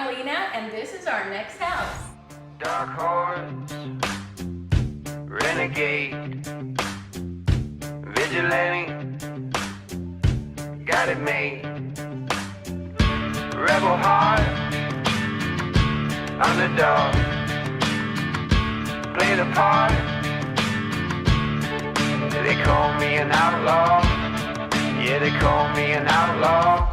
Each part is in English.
I'm Lena, and this is our next house. Dark horse, renegade, vigilante, got it made. Rebel heart, underdog, play the part. They call me an outlaw, yeah, they call me an outlaw.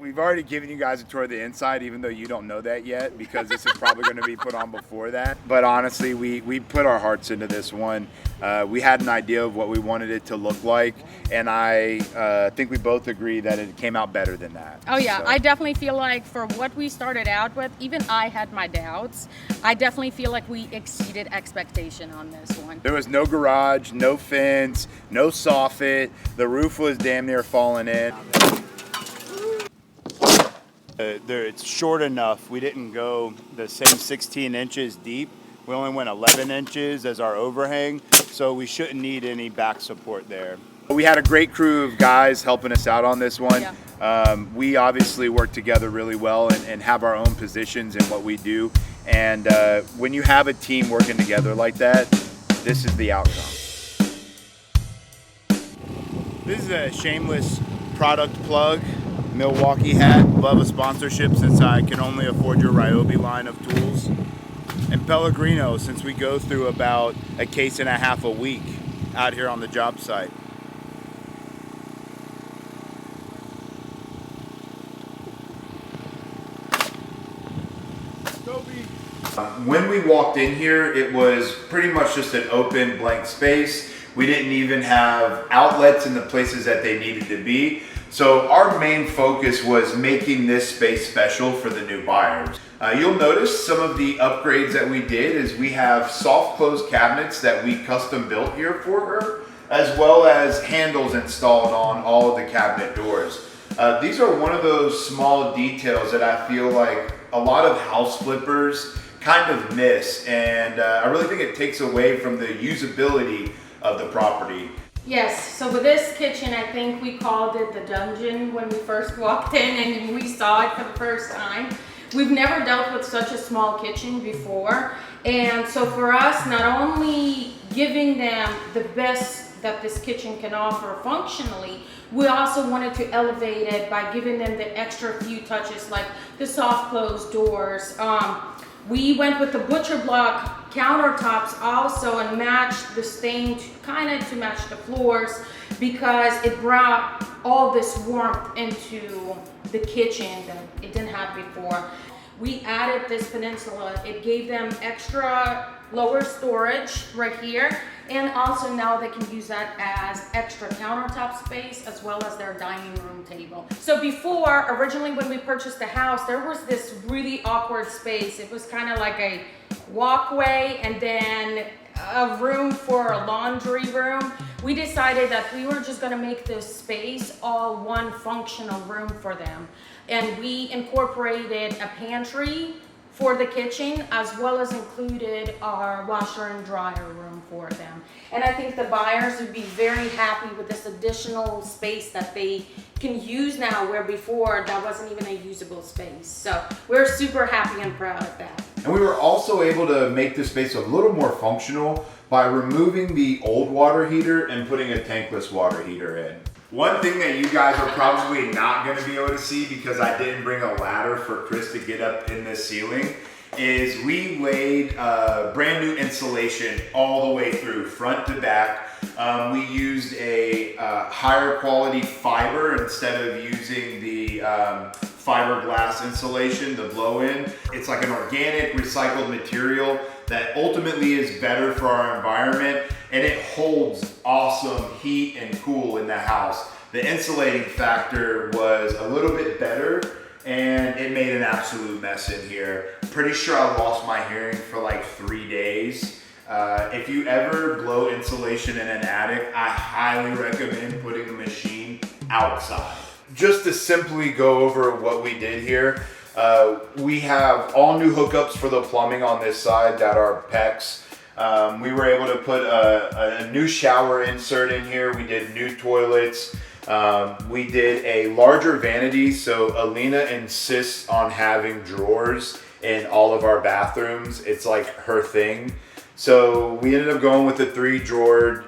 We've already given you guys a tour of the inside, even though you don't know that yet, because this is probably going to be put on before that. But honestly, we put our hearts into this one. We had an idea of what we wanted it to look like, and I think we both agree that it came out better than that. Oh yeah, So. I definitely feel like for what we started out with, even I had my doubts. I definitely feel like we exceeded expectation on this one. There was no garage, no fence, no soffit. The roof was damn near falling in. It's short enough. We didn't go the same 16 inches deep. We only went 11 inches as our overhang, so we shouldn't need any back support there. We had a great crew of guys helping us out on this one. Yeah. We obviously work together really well and have our own positions in what we do. And when you have a team working together like that, this is the outcome. This is a shameless product plug. Milwaukee hat, love a sponsorship since I can only afford your Ryobi line of tools. And Pellegrino, since we go through about a case and a half a week out here on the job site. When we walked in here, it was pretty much just an open blank space. We didn't even have outlets in the places that they needed to be. So our main focus was making this space special for the new buyers. You'll notice some of the upgrades that we did is we have soft close cabinets that we custom built here for her, as well as handles installed on all of the cabinet doors. These are one of those small details that I feel like a lot of house flippers kind of miss, and I really think it takes away from the usability of the property. Yes, so with this kitchen, I think we called it the dungeon when we first walked in and we saw it for the first time. We've never dealt with such a small kitchen before. And so for us, not only giving them the best that this kitchen can offer functionally, we also wanted to elevate it by giving them the extra few touches like the soft closed doors. We went with the butcher block countertops also and matched the stain to match the floors because it brought all this warmth into the kitchen that it didn't have before. We added this peninsula. It gave them extra lower storage right here, and also now they can use that as extra countertop space as well as their dining room table. So before, originally when we purchased the house, there was this really awkward space. It was kind of like a walkway and then a room for a laundry room. We decided that we were just gonna make this space all one functional room for them. And we incorporated a pantry for the kitchen, as well as included our washer and dryer room for them. And I think the buyers would be very happy with this additional space that they can use now, where before that wasn't even a usable space. So we're super happy and proud of that. And we were also able to make the space a little more functional by removing the old water heater and putting a tankless water heater in. One thing that you guys are probably not going to be able to see, because I didn't bring a ladder for Chris to get up in the ceiling, is we laid brand new insulation all the way through, front to back. We used a higher quality fiber instead of using the fiberglass insulation, the blow-in. It's like an organic recycled material that ultimately is better for our environment, and it holds awesome heat and cool in the house. the insulating factor was a little bit better, and it made an absolute mess in here. Pretty sure I lost my hearing for like 3 days. If you ever blow insulation in an attic, I highly recommend putting the machine outside. Just to simply go over what we did here, we have all new hookups for the plumbing on this side that are PEX. We were able to put a new shower insert in here. We did new toilets. We did a larger vanity, so Alina insists on having drawers in all of our bathrooms. It's like her thing. So we ended up going with the 3-drawer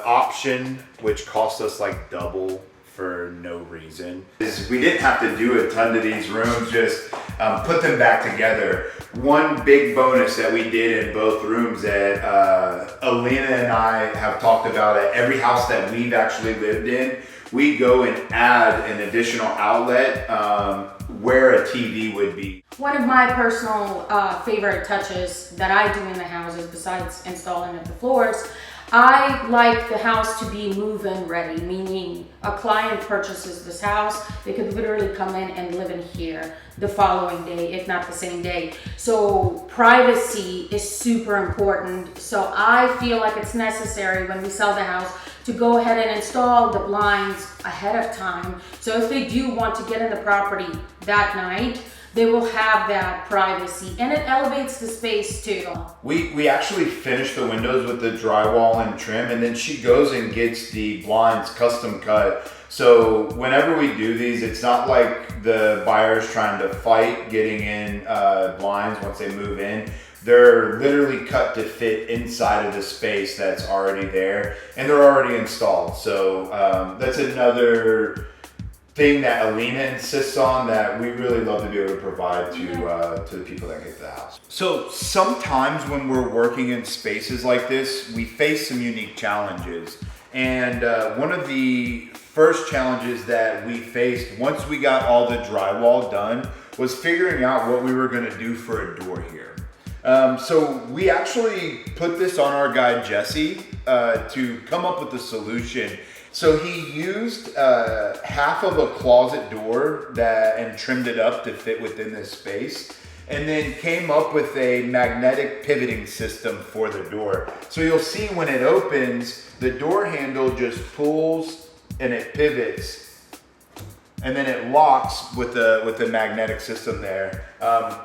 option, which cost us like double for no reason. We didn't have to do a ton to these rooms, just put them back together. One big bonus that we did in both rooms that Alina and I have talked about at every house that we've actually lived in, we go and add an additional outlet where a TV would be. One of my personal favorite touches that I do in the houses, besides installing the floors, I like the house to be move-in ready, meaning a client purchases this house, they could literally come in and live in here the following day, if not the same day. So privacy is super important. So I feel like it's necessary when we sell the house to go ahead and install the blinds ahead of time. So if they do want to get in the property that night, they will have that privacy, and it elevates the space too. We actually finished the windows with the drywall and trim, and then she goes and gets the blinds custom cut. So whenever we do these, it's not like the buyer's trying to fight getting in blinds once they move in. They're literally cut to fit inside of the space that's already there, and they're already installed. So that's another thing that Alina insists on that we really love to be able to provide to the people that get the house. So sometimes when we're working in spaces like this, we face some unique challenges. And one of the first challenges that we faced once we got all the drywall done was figuring out what we were gonna do for a door here. So we actually put this on our guy Jesse to come up with a solution. So he used half of a closet door and trimmed it up to fit within this space, and then came up with a magnetic pivoting system for the door. So you'll see when it opens, the door handle just pulls and it pivots, and then it locks with the magnetic system there.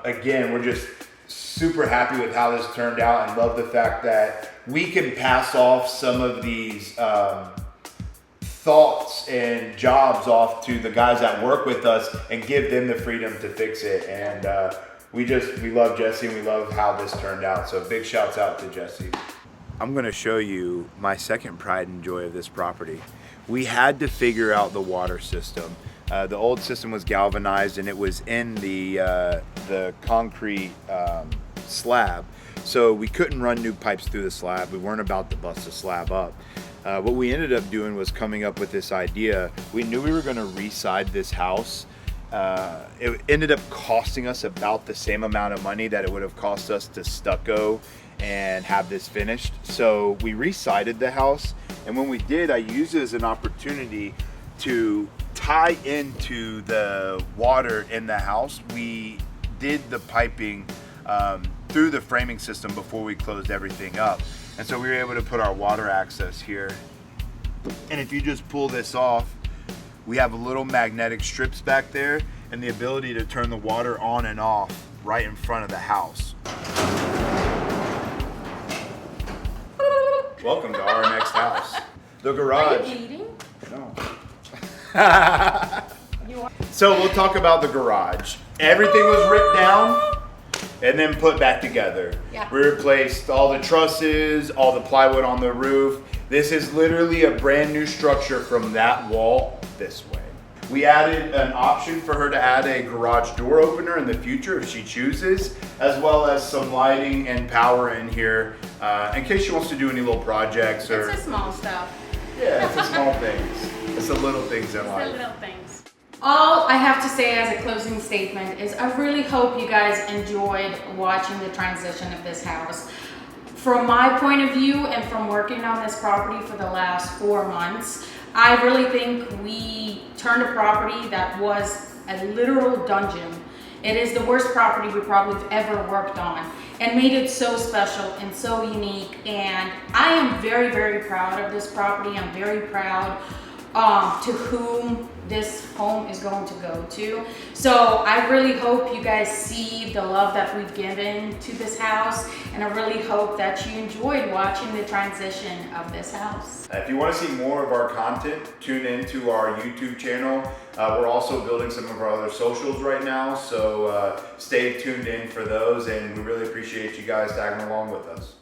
Again, we're just super happy with how this turned out, and love the fact that we can pass off some of these thoughts and jobs off to the guys that work with us and give them the freedom to fix it. And we love Jesse, and we love how this turned out. So big shouts out to Jesse. I'm gonna show you my second pride and joy of this property. We had to figure out the water system. The old system was galvanized, and it was in the concrete slab. So we couldn't run new pipes through the slab. We weren't about to bust the slab up. What we ended up doing was coming up with this idea. We knew we were gonna re-side this house. It ended up costing us about the same amount of money that it would have cost us to stucco and have this finished. So we re-sided the house, and when we did, I used it as an opportunity to tie into the water in the house. We did the piping through the framing system before we closed everything up. And so we were able to put our water access here. And if you just pull this off, we have a little magnetic strips back there and the ability to turn the water on and off right in front of the house. Welcome to our next house. The garage. Are you eating? No. You are. So we'll talk about the garage. Everything was ripped down and then put back together. Yeah. We replaced all the trusses, all the plywood on the roof. This is literally a brand new structure from that wall this way. We added an option for her to add a garage door opener in the future if she chooses, as well as some lighting and power in here in case she wants to do any little projects. It's the small stuff. Yeah, it's the small things. It's the little things in It's the life. little things. All I have to say as a closing statement is I really hope you guys enjoyed watching the transition of this house. From my point of view and from working on this property for the last 4 months, I really think we turned a property that was a literal dungeon. It is the worst property we probably have ever worked on, and made it so special and so unique. And I am very, very proud of this property. I'm very proud to whom this home is going to go to. So I really hope you guys see the love that we've given to this house, and I really hope that you enjoyed watching the transition of this house. If you want to see more of our content, tune into our YouTube channel. We're also building some of our other socials right now, so stay tuned in for those, and we really appreciate you guys tagging along with us.